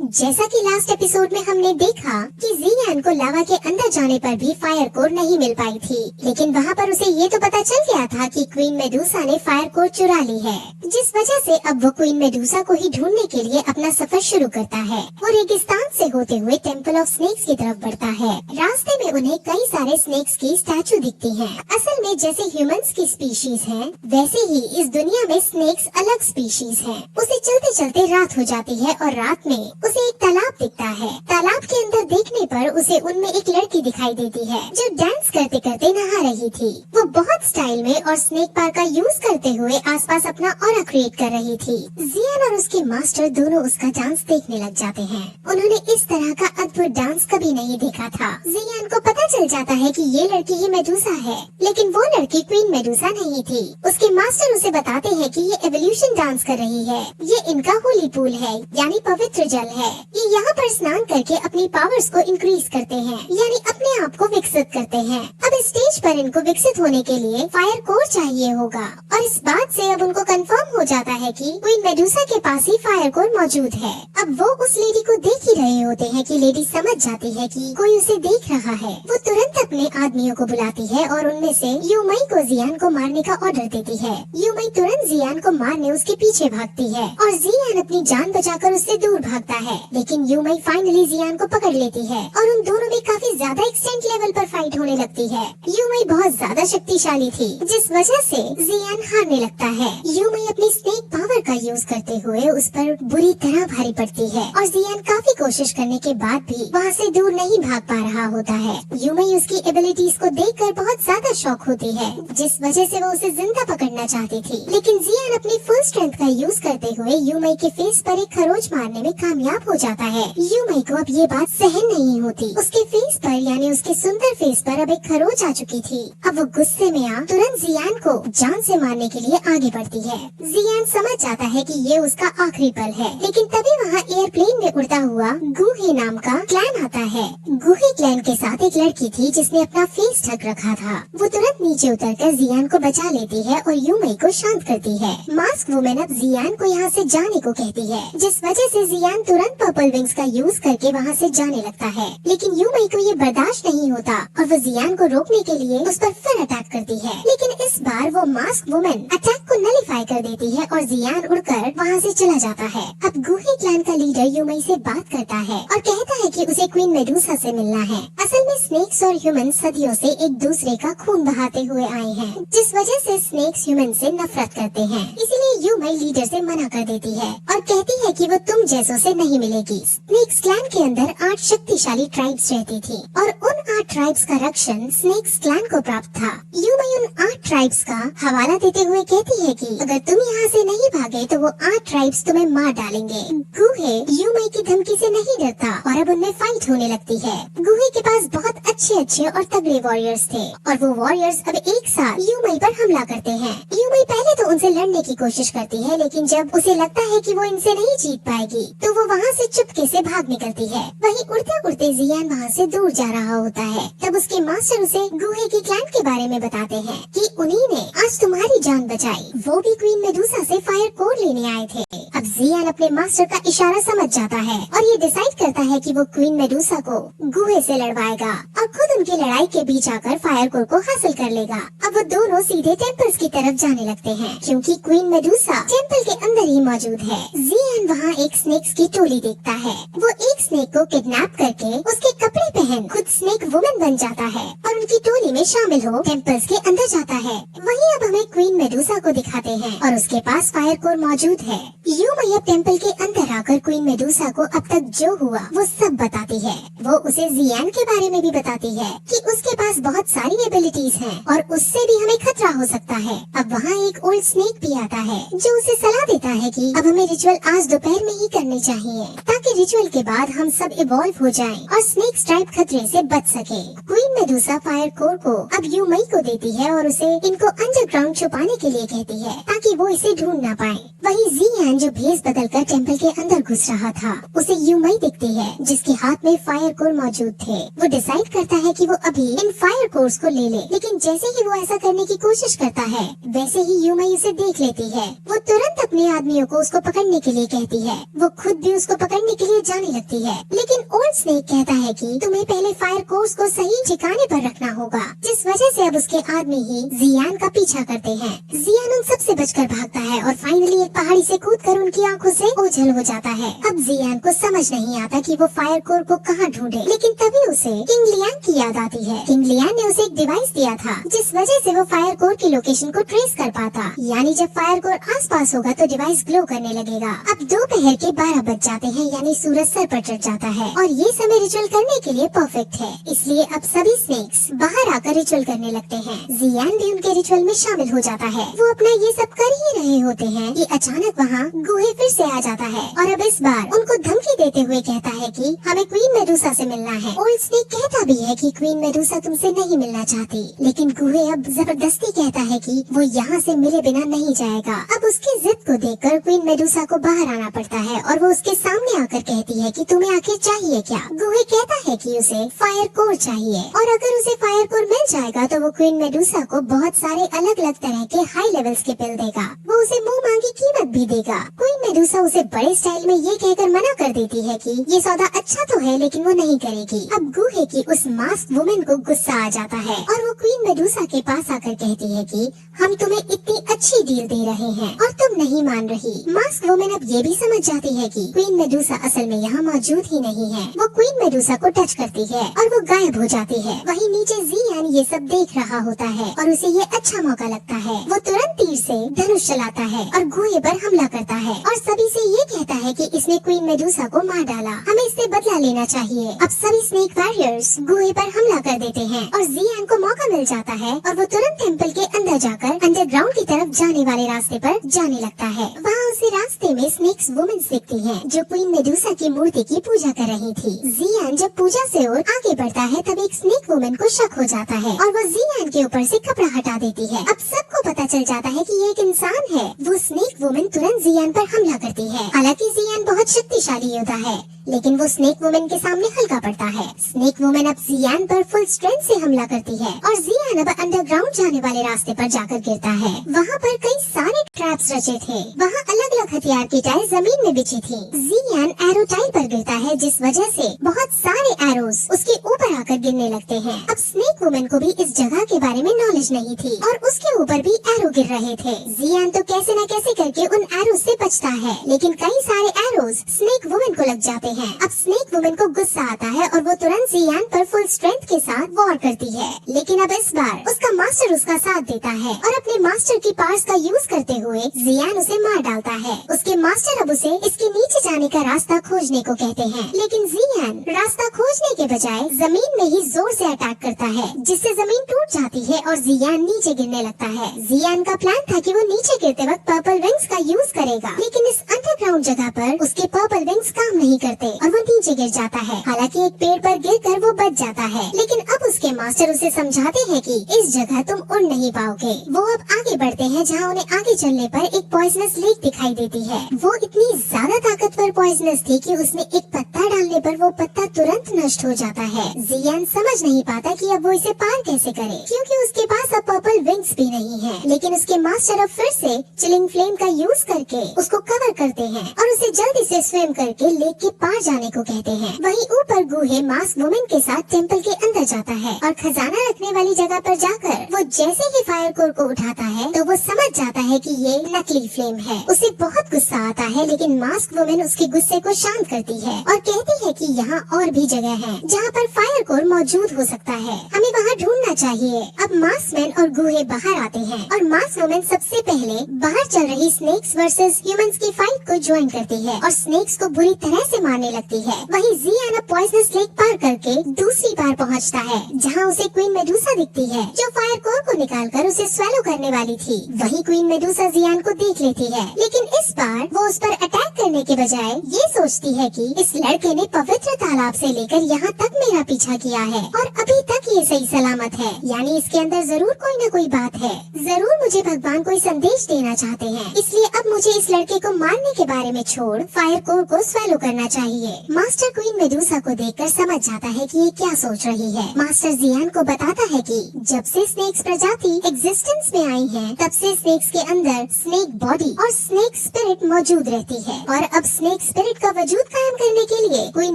जैसा कि last episode में हमने देखा कि जियान को लावा के अंदर जाने पर भी फायर कोर नहीं मिल पाई थी, लेकिन वहाँ पर उसे ये तो पता चल गया था कि क्वीन मेडूसा ने फायर कोर चुरा ली है, जिस वजह से अब वो क्वीन मेडूसा को ही ढूंढने के लिए अपना सफर शुरू करता है। वो रेगिस्तान से होते हुए टेम्पल ऑफ स्नेक्स की तरफ बढ़ता है। रास्ते में उन्हें कई सारे स्नेक्स की स्टैचू दिखती है। असल में जैसे ह्यूमंस की स्पीशीज है, वैसे ही इस दुनिया में स्नेक्स अलग स्पीशीज है। उसे चलते चलते रात हो जाती है और रात में उसे एक तालाब दिखता है। तालाब के अंदर देखने पर उसे उनमें एक लड़की दिखाई देती है जो डांस करते करते नहा रही थी। वो बहुत स्टाइल में और स्नेक पार का यूज करते हुए आसपास अपना ऑरा क्रिएट कर रही थी। जियान और उसके मास्टर दोनों उसका डांस देखने लग जाते हैं। उन्होंने इस तरह का अद्भुत डांस कभी नहीं देखा था। जियान को पता चल जाता है कि ये लड़की ही मेडूसा है, लेकिन वो लड़की क्वीन मेडूसा नहीं थी। उसके मास्टर उसे बताते हैं कि ये एवोल्यूशन डांस कर रही है। ये इनका होली पूल है, यानी पवित्र जल है। ये यहाँ पर स्नान करके अपनी पावर्स को इंक्रीज करते हैं, यानी अपने आप को विकसित करते हैं। अब स्टेज पर इनको विकसित होने के लिए फायर कोर चाहिए होगा, और इस बात से अब उनको कंफर्म हो जाता है कि क्वीन मेडूसा के पास ही फायर कोर मौजूद है। अब वो उस लेडी को देख ही रहे होते हैं कि लेडी समझ जाती है कि कोई उसे देख रहा है। वो तुरंत अपने आदमियों को बुलाती है और उनमें से यूमई को जियान को मारने का ऑर्डर देती है। यूमई तुरंत जियान को मारने उसके पीछे भागती है और जियान अपनी जान बचाकर उससे दूर भागता है, लेकिन यूमई फाइनली जियान को पकड़ लेती है और उन दोनों में काफी ज्यादा एक्सटेंट लेवल पर फाइट होने लगती है। यूमई बहुत ज्यादा शक्तिशाली थी, जिस वजह से जियान हारने लगता है। यूमई अपनी स्नेक पावर का यूज करते हुए उस पर बुरी तरह भारी पड़ती है और जियान काफी कोशिश करने के बाद भी वहाँ से दूर नहीं भाग पा रहा होता है। यूमई उसकी एबिलिटीज को देखकर बहुत ज्यादा शॉक होती है, जिस वजह से वो उसे जिंदा पकड़ना चाहती थी, लेकिन जियान अपनी फुल स्ट्रेंथ का यूज करते हुए यूमई के फेस पर एक खरोच मारने में कामयाब हो जाता है। यूमई को अब ये बात सहन नहीं होती। उसके फेस पर यानी उसके सुंदर फेस पर अब एक खरोच आ चुकी थी। अब वो गुस्से में आ तुरंत जियान को जान से मारने के लिए आगे बढ़ती है। जियान समझ जाता है कि ये उसका आखिरी पल है, लेकिन तभी वहाँ एयरप्लेन में उड़ता हुआ गुहे नाम का क्लैन आता है। गुहे क्लैन के साथ एक लड़की थी जिसने अपना फेस ढक रखा था। वो तुरंत नीचे उतरकर जियान को बचा लेती है और यूमई को शांत करती है। मास्क वुमेन अब जियान को यहाँ से जाने को कहती है, जिस वजह से जियान तुरंत पर्पल विंग्स का यूज करके वहाँ से जाने लगता है, लेकिन यूमई को ये बर्दाश्त नहीं होता और वो जियान को रोकने के लिए उस पर फिर अटैक करती है, लेकिन इस बार वो मास्क वुमेन अटैक को नलिफाई कर देती है और जियान उड़कर वहाँ से चला जाता है। अब गुहे क्लैन का लीडर यूमई से बात करता है और कहता है कि उसे क्वीन मेडूसा से मिलना है। असल में स्नेक्स और ह्यूमन सदियों से एक दूसरे का खून बहाते हुए आए हैं, जिस वजह से स्नेक्स ह्यूमन से नफरत करते हैं। इसीलिए यूमई लीडर से मना कर देती है और कहती है कि वो तुम जैसों से नहीं मिलेगी। स्नेक्स क्लैन के अंदर 8 शक्तिशाली ट्राइब्स रहती थी और उन 8 ट्राइब्स का रक्षण स्नेक्स क्लैन को प्राप्त था। यूमई उन 8 ट्राइब्स का हवाला देते हुए कहती है कि अगर तुम यहाँ से नहीं भागे तो वो 8 ट्राइब्स तुम्हें मार डालेंगे। गुहे यूमई की धमकी से नहीं डरता और अब उनमें फाइट होने लगती है। गुहे के पास बहुत अच्छे और तगड़े वॉरियर्स थे और वो वॉरियर्स अब एक साथ यूमई पर हमला करते हैं। यूमई पहले तो उनसे लड़ने की कोशिश करती है, लेकिन जब उसे लगता है कि वो इनसे नहीं जीत पाएगी तो वो वहाँ से चुपके से भाग निकलती है। वहीं उड़ते उड़ते जियान वहाँ से दूर जा रहा होता है। तब उसके मास्टर उसे गुहे की क्लैन के बारे में बताते हैं कि उन्हीं ने आज तुम्हारी जान बचाई। वो भी क्वीन मेडूसा से फायर कोर लेने आए थे। अब जियान अपने मास्टर का इशारा समझ जाता है और ये डिसाइड करता है कि वो क्वीन मेडूसा को गुहे से लड़वाएगा और खुद उनकी लड़ाई के बीच आकर फायर कोर को हासिल कर लेगा। अब वो दोनों सीधे टेम्पल्स की तरफ जाने लगते हैं, क्योंकि क्वीन मेडूसा टेम्पल के अंदर ही मौजूद है। जियान वहाँ एक स्नेक्स की टोली देखता है। वो एक स्नेक को किडनैप करके उसके कपड़े पहन खुद स्नेक वुमेन बन जाता है और उनकी टोली में शामिल हो टेम्पल्स के अंदर जाता है। वहीं अब हमें क्वीन मेडूसा को दिखाते हैं और उसके पास फायर कोर मौजूद है। यूमई अब टेम्पल के अंदर आकर क्वीन मेडूसा को अब तक जो हुआ वो सब बताती है। वो उसे जियान के बारे में भी बताती है कि उसके पास बहुत सारी एबिलिटीज हैं और उससे भी हमें खतरा हो सकता है। अब वहाँ एक ओल्ड स्नेक भी आता है जो उसे सलाह देता है कि अब हमें रिचुअल आज दोपहर में ही करने चाहिए, ताकि रिचुअल के बाद हम सब इवॉल्व हो जाएं और स्नेक ट्राइब खतरे से बच सके। क्वीन मेडूसा फायर कोर को अब यूमई को देती है और उसे इनको अंडरग्राउंड छुपाने के लिए कहती है ताकि वो इसे ढूंढ ना पाए। वहीं जियान जो भेस बदलकर टेम्पल के अंदर घुस रहा था उसे यूमई दिखती है जिसके हाथ में फायर कोर मौजूद थे। वो डिसाइड करता है कि वो अभी इन फायर कोर्स को ले ले, लेकिन जैसे ही वो ऐसा करने की कोशिश करता है वैसे ही यूमई उसे देख लेती है। वो तुरंत अपने आदमियों को उसको पकड़ने के लिए कहती है। वो खुद भी उसको पकड़ने के लिए जाने लगती है, लेकिन ओल्ड स्नेक कहता है कि तुम्हें पहले फायर कोर्स को सही ठिकाने पर रखना होगा, जिस वजह से अब उसके आदमी ही जियान का पीछा करते हैं। जियान उन सबसे बचकर भागता है और फाइनली एक पहाड़ी से कूदकर उनकी आंखों से ओझल हो जाता है। अब जियान को समझ नहीं आता कि वो फायर कोर को कहाँ ढूंढे, लेकिन तभी उसे किंग लियांग की याद आती है। किंग लियांग ने उसे एक डिवाइस दिया था जिस वजह से वो फायर कोर की लोकेशन को ट्रेस कर पाता, यानी जब फायर कोर आसपास होगा तो डिवाइस ग्लो करने लगेगा। अब दोपहर के 12 बज जाते हैं, यानी सूरज सर पर चढ़ जाता है और ये समय रिचुअल करने के लिए परफेक्ट है, इसलिए अब सभी स्नेक्स बाहर आकर रिचुअल करने लगते हैं। जियान भी उनके रिचुअल में शामिल हो जाता है। वो अपना ये सब कर ही रहे होते हैं कि अचानक वहाँ गुहे फिर से आ जाता है और अब इस बार उनको धमकी देते हुए कहता है कि हमें क्वीन मेडूसा से मिलना है। ओल्ड स्नेक कहता भी है कि क्वीन मेडूसा तुमसे नहीं मिलना चाहती, लेकिन गुहे अब जबरदस्ती कहता है कि वो यहाँ से मिले बिना नहीं जाएगा। अब उसकी जिद को देखकर क्वीन मेडूसा को बाहर आना पड़ता है और वो उसके सामने आकर कहती है कि तुम्हें आखिर चाहिए क्या। गुहे कहता है कि उसे फायर कोर चाहिए और अगर उसे फायर कोर मिल जाएगा तो वो क्वीन मेडूसा को बहुत सारे अलग अलग तरह के हाई लेवल्स के पिल देगा। वो उसे मुंह मांगी कीमत भी देगा। क्वीन मेडूसा उसे बड़े स्टाइल में ये कहकर मना कर देती है कि ये सौदा अच्छा तो है लेकिन वो नहीं करेगी। अब गुहे की उस मास्क वुमेन को गुस्सा आ जाता है और वो क्वीन मेडूसा के पास आकर कहती है कि हम तुम्हें इतनी अच्छी डील दे रहे हैं और तुम नहीं मान रही। मास्क वुमेन अब ये भी समझ जाती है कि क्वीन मेडूसा असल में यहाँ मौजूद ही नहीं है। वो क्वीन मेडूसा को टच करती है और वो गायब हो जाती है। वहीं नीचे जियान ये सब देख रहा होता है और उसे ये अच्छा मौका लगता है। वो तुरंत तीर से धनुष चलाता है और गुहे पर हमला करता है और सभी से ये कहता है कि इसने क्वीन मेडूसा को मार डाला, हमें इससे बदला लेना चाहिए। अब सभी स्नेक वॉरियर्स गुहे पर हमला कर देते हैं और जियान को मौका मिल जाता है और वो तुरंत टेम्पल के अंदर जाकर अंडरग्राउंड की तरफ जाने वाले रास्ते पर जाने लगता है। वहाँ उसे रास्ते में स्नेक्स वुमेन दिखती हैं जो क्वीन मेडूसा की मूर्ति की पूजा कर रही थी। जियान जब पूजा से और आगे बढ़ता है तब एक स्नेक वुमेन को शक हो जाता है और वो जियान के ऊपर से कपड़ा हटा देती है। अब सबको पता चल जाता है कि ये एक इंसान है। वो स्नेक वुमेन तुरंत जियान पर हमला करती है। हालांकि जियान बहुत शक्तिशाली योद्धा है, लेकिन वो स्नेक वुमेन के सामने हल्का पड़ता है। स्नेक वुमेन अब जियान पर फुल स्ट्रेंथ से हमला करती है और जियान अब अंडरग्राउंड जाने वाले रास्ते पर जाकर गिरता है। वहाँ पर कई सारे ट्रैप्स रचे थे। वहाँ अलग अलग हथियार की टाइल जमीन में बिछी थी। जियान एरो टाइल पर गिरता है जिस वजह से बहुत सारे एरोस उसके ऊपर आकर गिरने लगते हैं। अब स्नेक वुमेन को भी इस जगह के बारे में नॉलेज नहीं थी और उसके ऊपर भी एरो गिर रहे थे। जियान तो कैसे न कैसे करके उन एरोस से बचता है, लेकिन कई सारे एरोस स्नेक वुमेन को लग जाते हैं। अब स्नेक वुमेन को गुस्सा आता है और वो तुरंत जियान पर फुल स्ट्रेंथ के साथ वॉर करती है, लेकिन अब इस बार उसका मास्टर उसका साथ देता है और अपने मास्टर की पावर्स का यूज करते हुए जियान उसे मार डालता है। उसके मास्टर अब उसे इसके नीचे जाने का रास्ता खोजने को कहते हैं, लेकिन जियान रास्ता खोजने के बजाय जमीन में ही जोर से अटैक करता है जिससे जमीन टूट जाती है और जियान नीचे गिरने लगता है। जियान का प्लान था कि वो नीचे गिरते वक्त पर्पल विंग्स का यूज करेगा, लेकिन इस अंडरग्राउंड जगह पर उसके पर्पल विंग्स काम नहीं करते और वो नीचे गिर जाता है। हालांकि एक पेड़ पर गिरकर वो बच जाता है, लेकिन अब उसके मास्टर उसे समझाते हैं कि इस जगह तुम उड़ नहीं पाओगे। वो अब आगे बढ़ते हैं जहाँ उन्हें आगे चलने पर एक पॉइजनस लेक दिखाई देती है। वो इतनी ज्यादा ताकतवर पॉइजनस थी कि उसमें एक पत्ता डालने पर वो पत्ता तुरंत नष्ट हो जाता है। जियान समझ नहीं पाता कि अब वो इसे पार कैसे करे, क्योंकि उसके पास अब पर्पल विंग्स भी नहीं है। लेकिन उसके मास्टर अब फिर से चिलिंग फ्लेम का यूज करके उसको कवर करते हैं और उसे जल्दी से स्विम करके लेक के पार जाने को कहते हैं। वहीं ऊपर गुहे मास्क वुमेन के साथ टेम्पल के अंदर जाता है और खजाना रखने वाली जगह पर जाकर वो जैसे ही फायर कोर को उठाता है तो वो समझ जाता है कि ये नकली फ्लेम है। उसे बहुत गुस्सा आता है, लेकिन मास्क वुमेन उसके गुस्से को शांत करती है और कहती है कि यहाँ और भी जगह है जहाँ पर फायर कोर मौजूद हो सकता है, हमें वहाँ ढूंढना चाहिए। अब मास्क मैन और गुहे बाहर आते हैं और मास्क वुमेन सबसे पहले बाहर चल रही स्नेक्स वर्सेस ह्यूमंस की फाइट को ज्वाइन करती है और स्नेक्स को बुरी तरह से मारने लगती है। वहीं जियान अब पॉइजनस लेक पार करके दूसरी बार पहुंचता है जहां वहाँ उसे क्वीन मेडूसा दिखती है, जो फायर कोर को निकालकर उसे स्वेलो करने वाली थी। वहीं क्वीन मेडूसा जियान को देख लेती है, लेकिन इस बार वो उस पर अटैक करने के बजाय ये सोचती है कि इस लड़के ने पवित्र तालाब से लेकर यहाँ तक मेरा पीछा किया है और अभी तक ये सही सलामत है, यानी इसके अंदर जरूर कोई न कोई बात है। जरूर मुझे भगवान कोई संदेश देना चाहते हैं, इसलिए अब मुझे इस लड़के को मारने के बारे में छोड़ फायर कोर को स्वेलो करना चाहिए। मास्टर क्वीन मेडूसा को देखकर समझ जाता है कि ये क्या सोच रही है। मास्टर जियान को बताता है कि जब से स्नेक्स प्रजाति एग्जिस्टेंस में आई है, तब से स्नेक्स के अंदर स्नेक बॉडी और स्नेक स्पिरिट मौजूद रहती है और अब स्नेक स्पिरिट का वजूद कायम करने के लिए क्वीन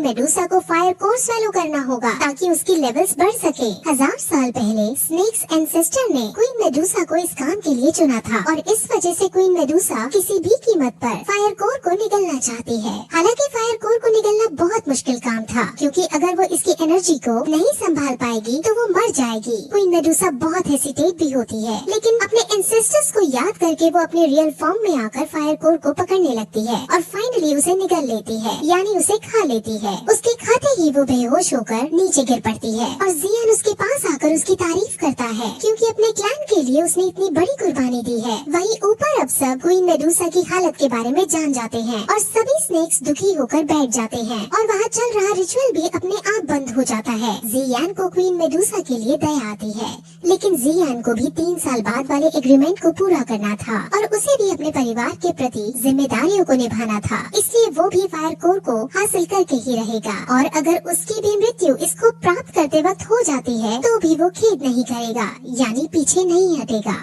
मेडूसा को फायर कोर स्वेलो करना होगा ताकि उसकी लेवल्स बढ़ सके। 1000 साल पहले स्नेक्स एंसेस्टर ने क्वीन मेडूसा को इस काम के लिए चुना था और इस वजह से क्वीन मेडूसा किसी भी कीमत पर फायर कोर को निगलना चाहती है। हालांकि फायर कोर को निगलना बहुत मुश्किल काम था, क्योंकि अगर वो इसकी एनर्जी को नहीं संभाल पाएगी तो वो मर जाएगी। क्वीन मेडूसा बहुत हेसिटेट भी होती है, लेकिन अपने एंसेस्टर्स को याद करके वो अपने रियल फॉर्म में आकर फायर कोर को पकड़ने लगती है और फाइनली उसे निगल लेती है, यानी उसे खा लेती है। उसके खाते ही वो बेहोश होकर नीचे गिर पड़ती है और जियान उसके पास आकर उसकी तारीफ करता है, क्योंकि अपने क्लैन के लिए उसने इतनी बड़ी कुर्बानी दी है। वहीं ऊपर अब सब क्वीन मेडूसा की हालत के बारे में जान जाते हैं और सभी स्नेक्स दुखी होकर बैठ जाते हैं और वहाँ चल रहा रिचुअल भी अपने आप बंद हो जाता है। जियान को क्वीन मेडूसा के लिए दया आती है, लेकिन जियान को भी 3 साल बाद वाले एग्रीमेंट को पूरा करना था और उसे भी अपने परिवार के प्रति जिम्मेदारियों को निभाना था, इसलिए वो भी फायर कोर को हासिल करके ही रहेगा। और अगर उसकी भी मृत्यु इसको प्राप्त करते वक्त हो जाती है तो भी वो खेद नहीं करेगा, यानी पीछे नहीं हटेगा।